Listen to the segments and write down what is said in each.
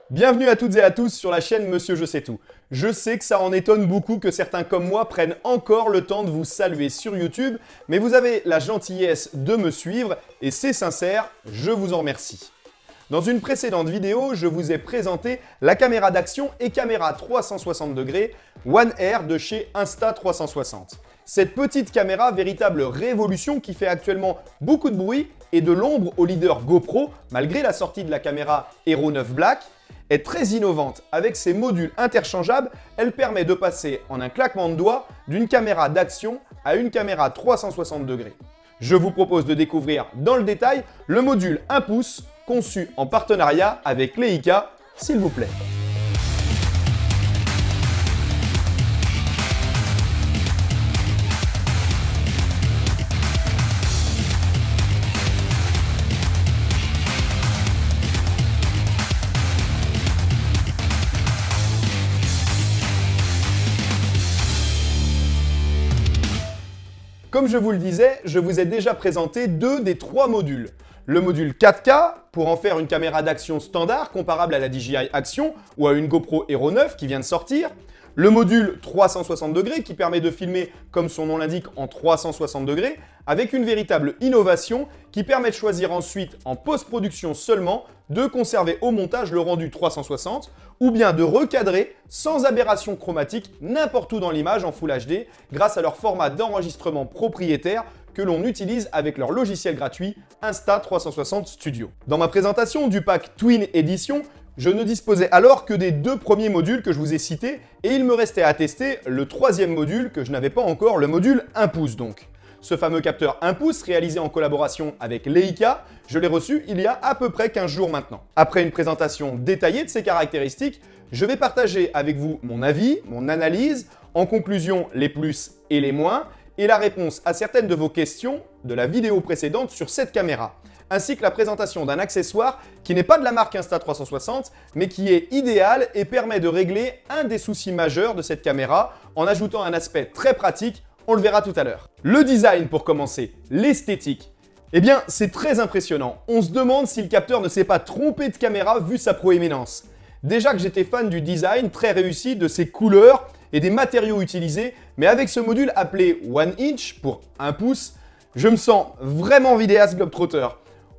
Bienvenue à toutes et à tous sur la chaîne Monsieur Je sais tout. Je sais que ça en étonne beaucoup que certains comme moi prennent encore le temps de vous saluer sur YouTube, mais vous avez la gentillesse de me suivre et c'est sincère, je vous en remercie. Dans une précédente vidéo, je vous ai présenté la caméra d'action et caméra 360 degrés One Air de chez Insta360. Cette petite caméra, véritable révolution qui fait actuellement beaucoup de bruit et de l'ombre au leader GoPro, malgré la sortie de la caméra Hero 9 Black, est très innovante. Avec ses modules interchangeables, elle permet de passer en un claquement de doigts d'une caméra d'action à une caméra 360 degrés. Je vous propose de découvrir dans le détail le module 1 pouce conçu en partenariat avec Leica, s'il vous plaît. Comme je vous le disais, je vous ai déjà présenté deux des trois modules. Le module 4K, pour en faire une caméra d'action standard comparable à la DJI Action ou à une GoPro Hero 9 qui vient de sortir. Le module 360 degrés qui permet de filmer, comme son nom l'indique, en 360 degrés, avec une véritable innovation qui permet de choisir ensuite, en post-production seulement, de conserver au montage le rendu 360 ou bien de recadrer sans aberration chromatique n'importe où dans l'image en Full HD grâce à leur format d'enregistrement propriétaire que l'on utilise avec leur logiciel gratuit Insta360 Studio. Dans ma présentation du pack Twin Edition, je ne disposais alors que des deux premiers modules que je vous ai cités et il me restait à tester le troisième module que je n'avais pas encore, le module 1 pouce donc. Ce fameux capteur 1 pouce réalisé en collaboration avec Leica, je l'ai reçu il y a à peu près 15 jours maintenant. Après une présentation détaillée de ses caractéristiques, je vais partager avec vous mon avis, mon analyse, en conclusion les plus et les moins, et la réponse à certaines de vos questions de la vidéo précédente sur cette caméra, ainsi que la présentation d'un accessoire qui n'est pas de la marque Insta360, mais qui est idéal et permet de régler un des soucis majeurs de cette caméra en ajoutant un aspect très pratique, on le verra tout à l'heure. Le design pour commencer, l'esthétique. Eh bien, c'est très impressionnant. On se demande si le capteur ne s'est pas trompé de caméra vu sa proéminence. Déjà que j'étais fan du design très réussi de ses couleurs et des matériaux utilisés, mais avec ce module appelé 1 inch pour 1 pouce, je me sens vraiment vidéaste globetrotter.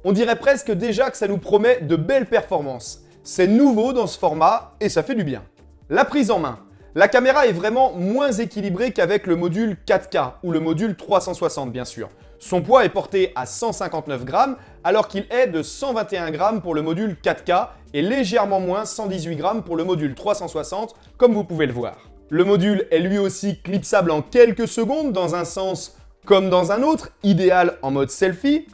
On dirait presque déjà que ça nous promet de belles performances. C'est nouveau dans ce format et ça fait du bien. La prise en main. La caméra est vraiment moins équilibrée qu'avec le module 4K ou le module 360 bien sûr. Son poids est porté à 159 grammes alors qu'il est de 121 grammes pour le module 4K et légèrement moins 118 grammes pour le module 360 comme vous pouvez le voir. Le module est lui aussi clipsable en quelques secondes dans un sens comme dans un autre, idéal en mode selfie.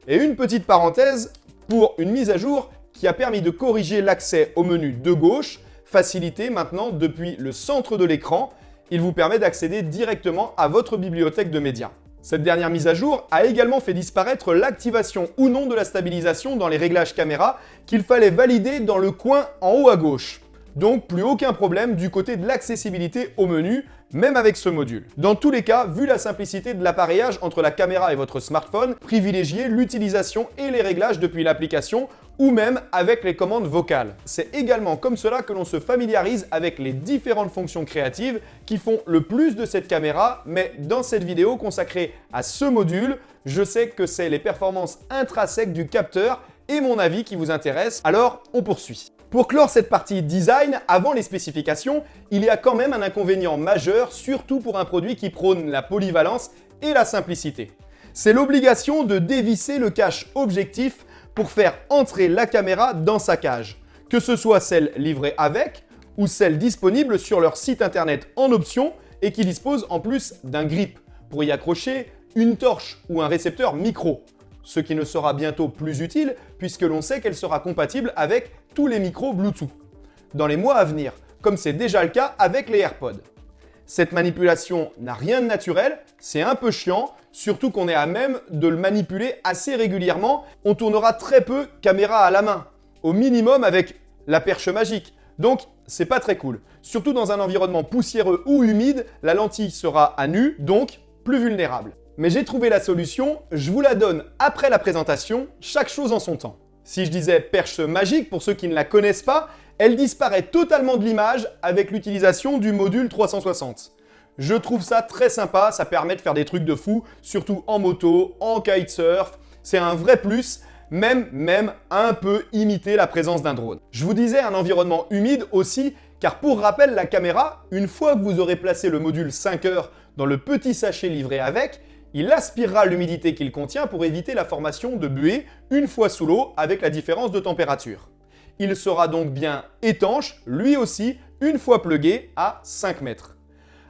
Et une petite parenthèse pour une mise à jour qui a permis de corriger l'accès au menu de gauche, facilité maintenant depuis le centre de l'écran. Il vous permet d'accéder directement à votre bibliothèque de médias. Cette dernière mise à jour a également fait disparaître l'activation ou non de la stabilisation dans les réglages caméra qu'il fallait valider dans le coin en haut à gauche. Donc plus aucun problème du côté de l'accessibilité au menu, même avec ce module. Dans tous les cas, vu la simplicité de l'appareillage entre la caméra et votre smartphone, privilégiez l'utilisation et les réglages depuis l'application ou même avec les commandes vocales. C'est également comme cela que l'on se familiarise avec les différentes fonctions créatives qui font le plus de cette caméra, mais dans cette vidéo consacrée à ce module, je sais que c'est les performances intrinsèques du capteur et mon avis qui vous intéresse, alors on poursuit. Pour clore cette partie design, avant les spécifications, il y a quand même un inconvénient majeur, surtout pour un produit qui prône la polyvalence et la simplicité. C'est l'obligation de dévisser le cache objectif pour faire entrer la caméra dans sa cage, que ce soit celle livrée avec ou celle disponible sur leur site internet en option et qui dispose en plus d'un grip pour y accrocher une torche ou un récepteur micro. Ce qui ne sera bientôt plus utile puisque l'on sait qu'elle sera compatible avec tous les micros Bluetooth dans les mois à venir, comme c'est déjà le cas avec les AirPods. Cette manipulation n'a rien de naturel, c'est un peu chiant, surtout qu'on est à même de le manipuler assez régulièrement. On tournera très peu caméra à la main, au minimum avec la perche magique. Donc c'est pas très cool. Surtout dans un environnement poussiéreux ou humide, la lentille sera à nu, donc plus vulnérable. Mais j'ai trouvé la solution, je vous la donne après la présentation, chaque chose en son temps. Si je disais perche magique, pour ceux qui ne la connaissent pas, elle disparaît totalement de l'image avec l'utilisation du module 360. Je trouve ça très sympa, ça permet de faire des trucs de fou, surtout en moto, en kitesurf. C'est un vrai plus, même un peu imiter la présence d'un drone. Je vous disais un environnement humide aussi, car pour rappel, la caméra, une fois que vous aurez placé le module 5 heures dans le petit sachet livré avec, il aspirera l'humidité qu'il contient pour éviter la formation de buée une fois sous l'eau avec la différence de température. Il sera donc bien étanche, lui aussi, une fois plugué à 5 mètres.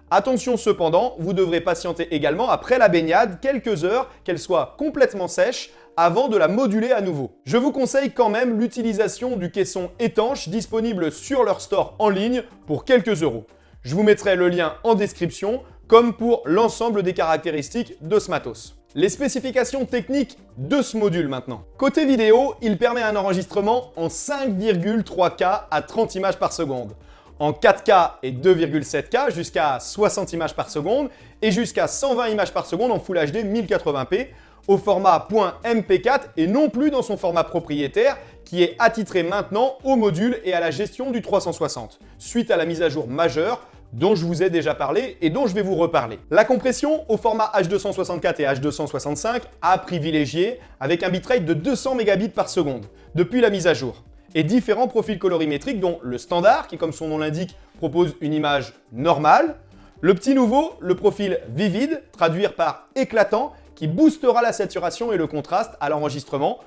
Attention cependant, vous devrez patienter également après la baignade quelques heures, qu'elle soit complètement sèche, avant de la moduler à nouveau. Je vous conseille quand même l'utilisation du caisson étanche disponible sur leur store en ligne pour quelques euros. Je vous mettrai le lien en description, comme pour l'ensemble des caractéristiques de ce matos. Les spécifications techniques de ce module maintenant. Côté vidéo, il permet un enregistrement en 5,3K à 30 images par seconde, en 4K et 2,7K jusqu'à 60 images par seconde et jusqu'à 120 images par seconde en Full HD 1080p au format .mp4 et non plus dans son format propriétaire qui est attitré maintenant au module et à la gestion du 360 suite à la mise à jour majeure dont je vous ai déjà parlé et dont je vais vous reparler. La compression au format H264 et H265 a privilégié avec un bitrate de 200 mégabits par seconde depuis la mise à jour et différents profils colorimétriques dont le standard qui comme son nom l'indique propose une image normale, le petit nouveau, le profil vivide, traduire par éclatant, qui boostera la saturation et le contraste à l'enregistrement,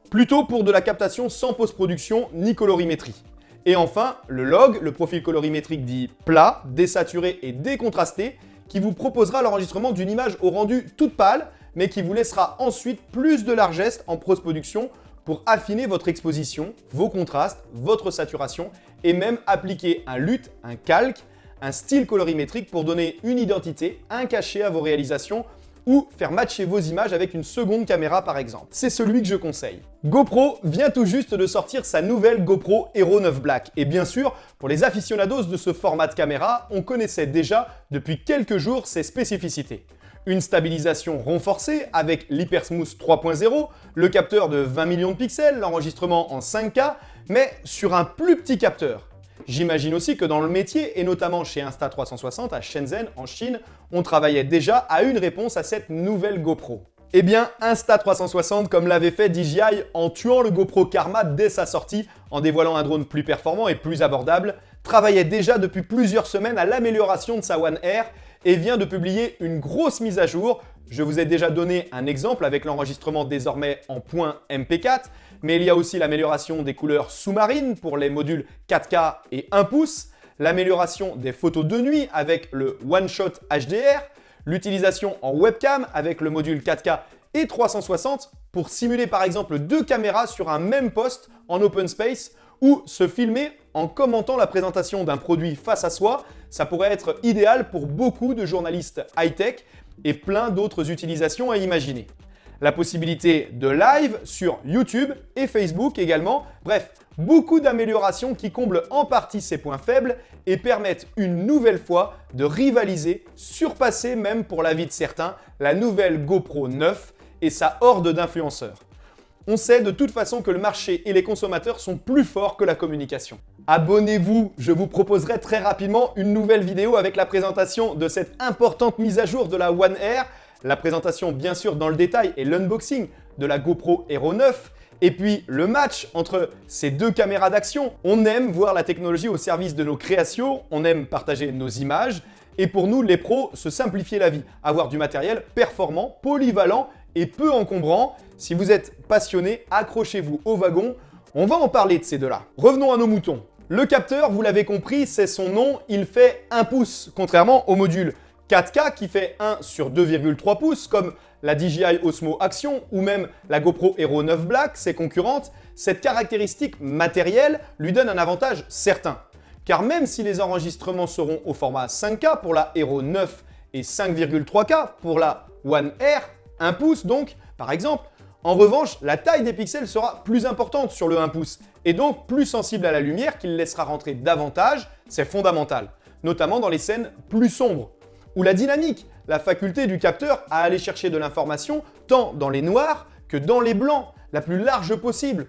plutôt pour de la captation sans post-production ni colorimétrie. Et enfin, le log, le profil colorimétrique dit plat, désaturé et décontrasté, qui vous proposera l'enregistrement d'une image au rendu toute pâle, mais qui vous laissera ensuite plus de largesse en post-production pour affiner votre exposition, vos contrastes, votre saturation, et même appliquer un LUT, un calque, un style colorimétrique pour donner une identité, un cachet à vos réalisations, ou faire matcher vos images avec une seconde caméra par exemple. C'est celui que je conseille. GoPro vient tout juste de sortir sa nouvelle GoPro Hero 9 Black. Et bien sûr, pour les aficionados de ce format de caméra, on connaissait déjà depuis quelques jours ses spécificités. Une stabilisation renforcée avec l'Hypersmooth 3.0, le capteur de 20 millions de pixels, l'enregistrement en 5K, mais sur un plus petit capteur. J'imagine aussi que dans le métier, et notamment chez Insta360 à Shenzhen en Chine, on travaillait déjà à une réponse à cette nouvelle GoPro. Eh bien, Insta360, comme l'avait fait DJI en tuant le GoPro Karma dès sa sortie, en dévoilant un drone plus performant et plus abordable, travaillait déjà depuis plusieurs semaines à l'amélioration de sa One Air et vient de publier une grosse mise à jour. Je vous ai déjà donné un exemple avec l'enregistrement désormais en .mp4, mais il y a aussi l'amélioration des couleurs sous-marines pour les modules 4K et 1 pouce, l'amélioration des photos de nuit avec le One Shot HDR, l'utilisation en webcam avec le module 4K et 360 pour simuler par exemple 2 caméras sur un même poste en open space ou se filmer en commentant la présentation d'un produit face à soi. Ça pourrait être idéal pour beaucoup de journalistes high-tech et plein d'autres utilisations à imaginer. La possibilité de live sur YouTube et Facebook également. Bref, beaucoup d'améliorations qui comblent en partie ces points faibles et permettent une nouvelle fois de rivaliser, surpasser même pour l'avis de certains, la nouvelle GoPro 9 et sa horde d'influenceurs. On sait de toute façon que le marché et les consommateurs sont plus forts que la communication. Abonnez-vous, je vous proposerai très rapidement une nouvelle vidéo avec la présentation de cette importante mise à jour de la One Air, la présentation bien sûr dans le détail et l'unboxing de la GoPro Hero 9, et puis le match entre ces deux caméras d'action. On aime voir la technologie au service de nos créations, on aime partager nos images, et pour nous les pros, se simplifier la vie, avoir du matériel performant, polyvalent et peu encombrant. Si vous êtes passionné, accrochez-vous au wagon, on va en parler de ces deux-là. Revenons à nos moutons. Le capteur, vous l'avez compris, c'est son nom, il fait 1 pouce, contrairement au module 4K qui fait 1 sur 2,3 pouces, comme la DJI Osmo Action ou même la GoPro Hero 9 Black, ses concurrentes. Cette caractéristique matérielle lui donne un avantage certain. Car même si les enregistrements seront au format 5K pour la Hero 9 et 5,3K pour la One Air, 1 pouce donc, par exemple, en revanche, la taille des pixels sera plus importante sur le 1 pouce et donc plus sensible à la lumière qui le laissera rentrer davantage, c'est fondamental, notamment dans les scènes plus sombres. Ou la dynamique, la faculté du capteur à aller chercher de l'information tant dans les noirs que dans les blancs, la plus large possible.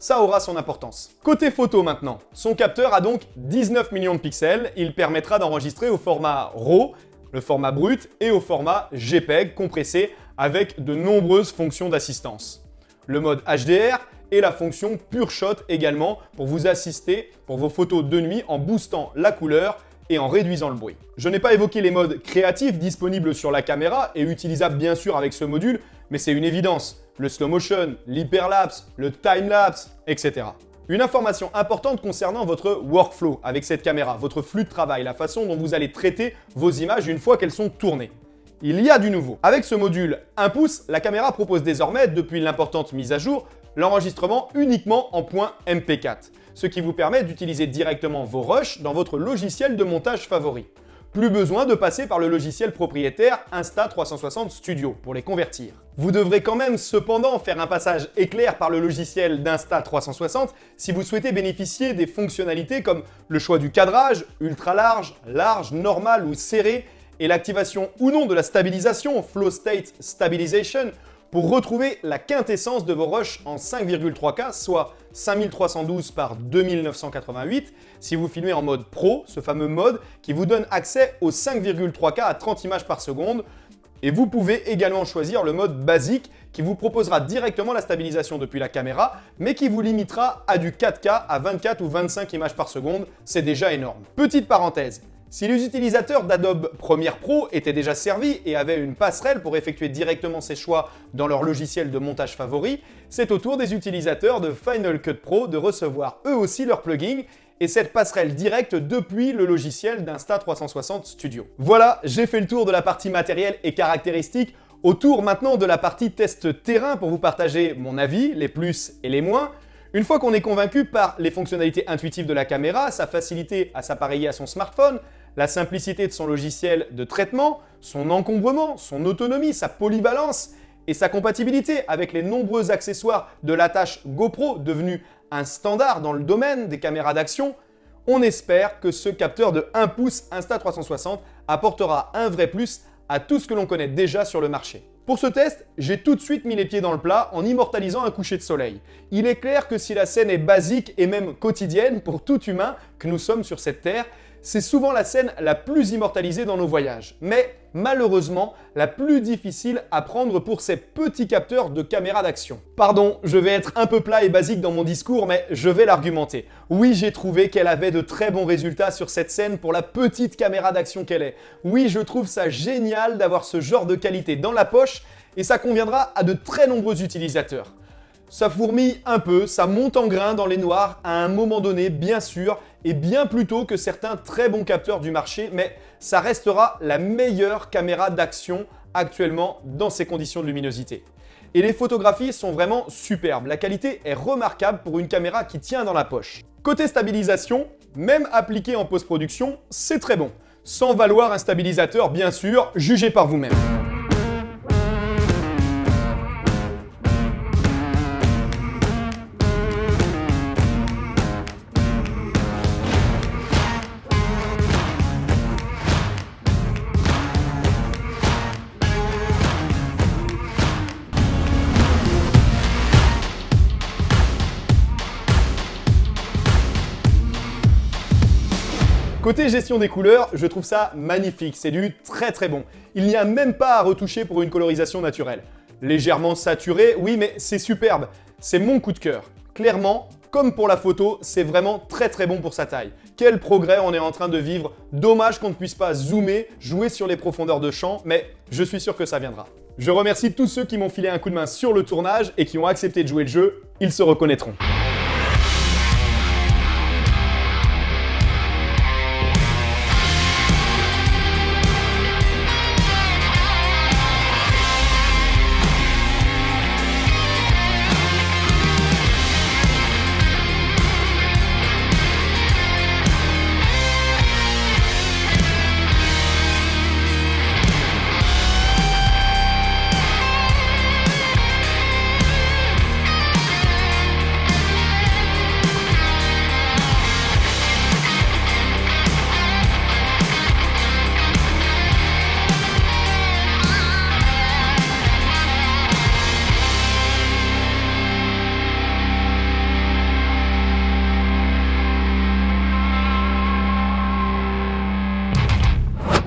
Ça aura son importance. Côté photo maintenant, son capteur a donc 19 millions de pixels, il permettra d'enregistrer au format RAW, le format brut, et au format JPEG compressé avec de nombreuses fonctions d'assistance. Le mode HDR et la fonction Pure Shot également pour vous assister pour vos photos de nuit en boostant la couleur et en réduisant le bruit. Je n'ai pas évoqué les modes créatifs disponibles sur la caméra et utilisables bien sûr avec ce module, mais c'est une évidence. Le slow motion, l'hyperlapse, le timelapse, etc. Une information importante concernant votre workflow avec cette caméra, votre flux de travail, la façon dont vous allez traiter vos images une fois qu'elles sont tournées. Il y a du nouveau. Avec ce module 1 pouce, la caméra propose désormais, depuis l'importante mise à jour, l'enregistrement uniquement en point MP4, ce qui vous permet d'utiliser directement vos rushs dans votre logiciel de montage favori. Plus besoin de passer par le logiciel propriétaire Insta360 Studio pour les convertir. Vous devrez quand même cependant faire un passage éclair par le logiciel d'Insta360 si vous souhaitez bénéficier des fonctionnalités comme le choix du cadrage, ultra large, large, normal ou serré, et l'activation ou non de la stabilisation, Flow State Stabilization, pour retrouver la quintessence de vos rushs en 5,3K, soit 5312 par 2988, si vous filmez en mode Pro, ce fameux mode qui vous donne accès aux 5,3K à 30 images par seconde. Et vous pouvez également choisir le mode basique qui vous proposera directement la stabilisation depuis la caméra, mais qui vous limitera à du 4K à 24 ou 25 images par seconde, c'est déjà énorme. Petite parenthèse. Si les utilisateurs d'Adobe Premiere Pro étaient déjà servis et avaient une passerelle pour effectuer directement ces choix dans leur logiciel de montage favori, c'est au tour des utilisateurs de Final Cut Pro de recevoir eux aussi leur plugin et cette passerelle directe depuis le logiciel d'Insta360 Studio. Voilà, j'ai fait le tour de la partie matériel et caractéristiques. Au tour maintenant de la partie test terrain pour vous partager mon avis, les plus et les moins. Une fois qu'on est convaincu par les fonctionnalités intuitives de la caméra, sa facilité à s'appareiller à son smartphone, la simplicité de son logiciel de traitement, son encombrement, son autonomie, sa polyvalence et sa compatibilité avec les nombreux accessoires de l'attache GoPro devenu un standard dans le domaine des caméras d'action, on espère que ce capteur de 1 pouce Insta360 apportera un vrai plus à tout ce que l'on connaît déjà sur le marché. Pour ce test, j'ai tout de suite mis les pieds dans le plat en immortalisant un coucher de soleil. Il est clair que si la scène est basique et même quotidienne pour tout humain que nous sommes sur cette terre, c'est souvent la scène la plus immortalisée dans nos voyages, mais malheureusement la plus difficile à prendre pour ces petits capteurs de caméra d'action. Pardon, je vais être un peu plat et basique dans mon discours, mais je vais l'argumenter. Oui, j'ai trouvé qu'elle avait de très bons résultats sur cette scène pour la petite caméra d'action qu'elle est. Oui, je trouve ça génial d'avoir ce genre de qualité dans la poche et ça conviendra à de très nombreux utilisateurs. Ça fourmille un peu, ça monte en grain dans les noirs à un moment donné, bien sûr, et bien plus tôt que certains très bons capteurs du marché, mais ça restera la meilleure caméra d'action actuellement dans ces conditions de luminosité. Et les photographies sont vraiment superbes, la qualité est remarquable pour une caméra qui tient dans la poche. Côté stabilisation, même appliqué en post-production, c'est très bon. Sans valoir un stabilisateur, bien sûr, jugez par vous-même. Côté gestion des couleurs, je trouve ça magnifique, c'est du très bon. Il n'y a même pas à retoucher pour une colorisation naturelle. Légèrement saturé, oui, mais c'est superbe. C'est mon coup de cœur. Clairement, comme pour la photo, c'est vraiment très bon pour sa taille. Quel progrès on est en train de vivre. Dommage qu'on ne puisse pas zoomer, jouer sur les profondeurs de champ, mais je suis sûr que ça viendra. Je remercie tous ceux qui m'ont filé un coup de main sur le tournage et qui ont accepté de jouer le jeu. Ils se reconnaîtront.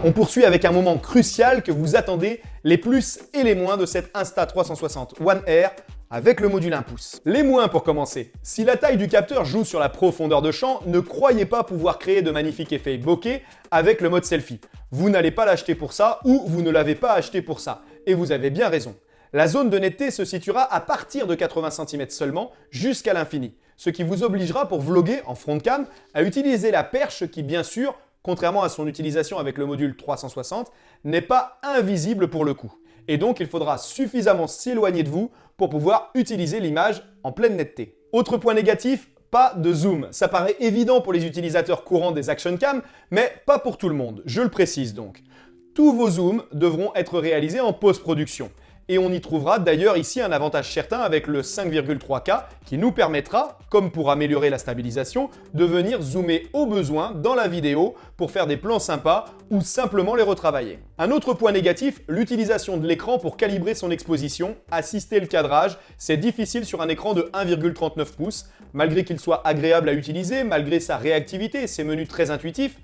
On poursuit avec un moment crucial que vous attendez, les plus et les moins de cette Insta360 One Air avec le module 1 pouce. Les moins pour commencer. Si la taille du capteur joue sur la profondeur de champ, ne croyez pas pouvoir créer de magnifiques effets bokeh avec le mode selfie. Vous n'allez pas l'acheter pour ça ou vous ne l'avez pas acheté pour ça. Et vous avez bien raison. La zone de netteté se situera à partir de 80 cm seulement jusqu'à l'infini, ce qui vous obligera pour vlogger en front cam à utiliser la perche qui bien sûr, contrairement à son utilisation avec le module 360, n'est pas invisible pour le coup. Et donc il faudra suffisamment s'éloigner de vous pour pouvoir utiliser l'image en pleine netteté. Autre point négatif, pas de zoom. Ça paraît évident pour les utilisateurs courants des action cam, mais pas pour tout le monde, je le précise donc. Tous vos zooms devront être réalisés en post-production. Et on y trouvera d'ailleurs ici un avantage certain avec le 5,3K qui nous permettra, comme pour améliorer la stabilisation, de venir zoomer au besoin dans la vidéo pour faire des plans sympas ou simplement les retravailler. Un autre point négatif, l'utilisation de l'écran pour calibrer son exposition, assister le cadrage, c'est difficile sur un écran de 1,39 pouces, malgré qu'il soit agréable à utiliser, malgré sa réactivité et ses menus très intuitifs.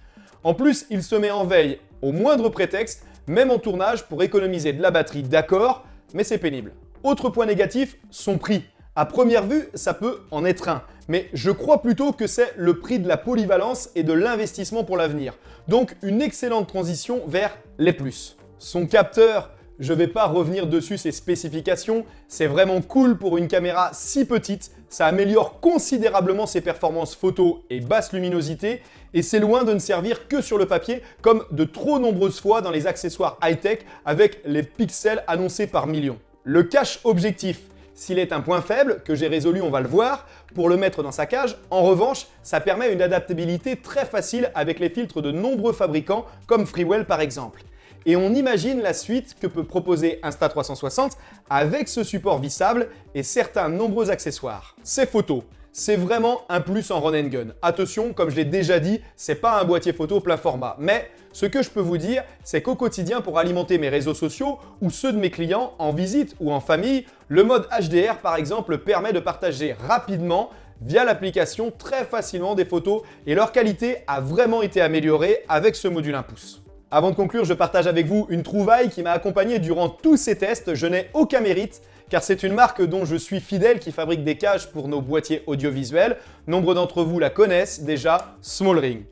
En plus, il se met en veille au moindre prétexte, même en tournage pour économiser de la batterie, d'accord, mais c'est pénible. Autre point négatif, son prix. À première vue, ça peut en être un, mais je crois plutôt que c'est le prix de la polyvalence et de l'investissement pour l'avenir. Donc une excellente transition vers les plus. Son capteur, je vais pas revenir dessus ses spécifications, c'est vraiment cool pour une caméra si petite, ça améliore considérablement ses performances photo et basse luminosité, et c'est loin de ne servir que sur le papier, comme de trop nombreuses fois dans les accessoires high-tech avec les pixels annoncés par millions. Le cache objectif, s'il est un point faible, que j'ai résolu, on va le voir, pour le mettre dans sa cage, en revanche, ça permet une adaptabilité très facile avec les filtres de nombreux fabricants, comme Freewell par exemple. Et on imagine la suite que peut proposer Insta360 avec ce support vissable et certains nombreux accessoires. Ces photos, c'est vraiment un plus en run and gun. Attention, comme je l'ai déjà dit, c'est pas un boîtier photo plein format. Mais ce que je peux vous dire, c'est qu'au quotidien, pour alimenter mes réseaux sociaux ou ceux de mes clients en visite ou en famille, le mode HDR par exemple permet de partager rapidement via l'application très facilement des photos et leur qualité a vraiment été améliorée avec ce module 1 pouce. Avant de conclure, je partage avec vous une trouvaille qui m'a accompagné durant tous ces tests. Je n'ai aucun mérite, car c'est une marque dont je suis fidèle qui fabrique des cages pour nos boîtiers audiovisuels. Nombre d'entre vous la connaissent déjà, SmallRing.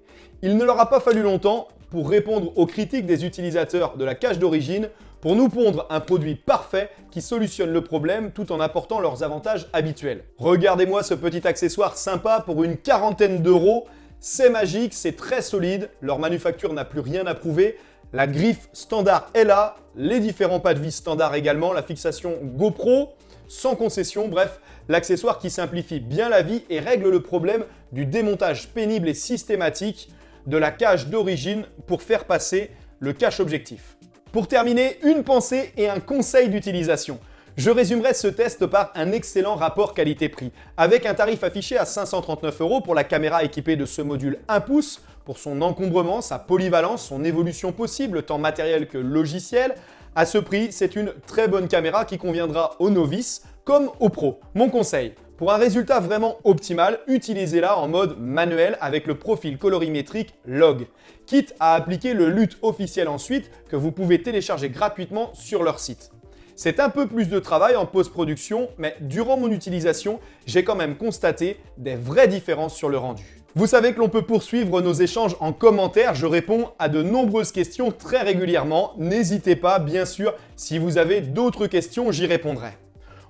Il ne leur a pas fallu longtemps pour répondre aux critiques des utilisateurs de la cage d'origine, pour nous pondre un produit parfait qui solutionne le problème tout en apportant leurs avantages habituels. Regardez-moi ce petit accessoire sympa pour une quarantaine d'euros. C'est magique, c'est très solide, leur manufacture n'a plus rien à prouver, la griffe standard est là, les différents pas de vis standard également, la fixation GoPro, sans concession, bref, l'accessoire qui simplifie bien la vie et règle le problème du démontage pénible et systématique de la cage d'origine pour faire passer le cache objectif. Pour terminer, une pensée et un conseil d'utilisation. Je résumerai ce test par un excellent rapport qualité-prix, avec un tarif affiché à 539 € pour la caméra équipée de ce module 1 pouce, pour son encombrement, sa polyvalence, son évolution possible, tant matériel que logiciel. À ce prix, c'est une très bonne caméra qui conviendra aux novices comme aux pros. Mon conseil, pour un résultat vraiment optimal, utilisez-la en mode manuel avec le profil colorimétrique Log, quitte à appliquer le LUT officiel ensuite que vous pouvez télécharger gratuitement sur leur site. C'est un peu plus de travail en post-production, mais durant mon utilisation, j'ai quand même constaté des vraies différences sur le rendu. Vous savez que l'on peut poursuivre nos échanges en commentaire, je réponds à de nombreuses questions très régulièrement. N'hésitez pas, bien sûr, si vous avez d'autres questions, j'y répondrai.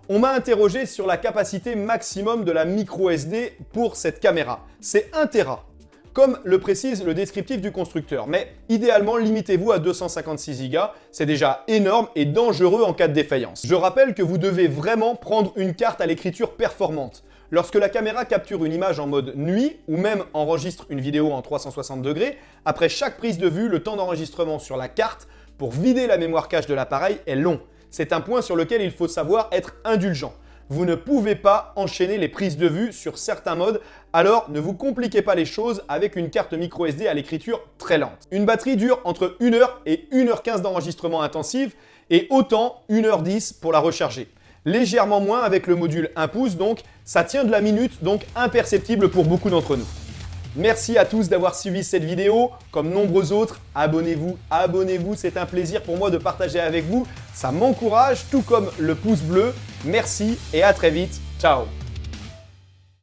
On m'a interrogé sur la capacité maximum de la micro SD pour cette caméra. C'est 1 Tera. Comme le précise le descriptif du constructeur. Mais idéalement, limitez-vous à 256 Go, c'est déjà énorme et dangereux en cas de défaillance. Je rappelle que vous devez vraiment prendre une carte à l'écriture performante. Lorsque la caméra capture une image en mode nuit ou même enregistre une vidéo en 360 degrés, après chaque prise de vue, le temps d'enregistrement sur la carte pour vider la mémoire cache de l'appareil est long. C'est un point sur lequel il faut savoir être indulgent. Vous ne pouvez pas enchaîner les prises de vue sur certains modes, alors ne vous compliquez pas les choses avec une carte micro SD à l'écriture très lente. Une batterie dure entre 1 heure et 1 h 15 d'enregistrement intensif et autant 1 h 10 pour la recharger. Légèrement moins avec le module 1 pouce, donc ça tient de la minute, donc imperceptible pour beaucoup d'entre nous. Merci à tous d'avoir suivi cette vidéo. Comme nombreux autres, abonnez-vous, c'est un plaisir pour moi de partager avec vous. Ça m'encourage, tout comme le pouce bleu. Merci et à très vite. Ciao.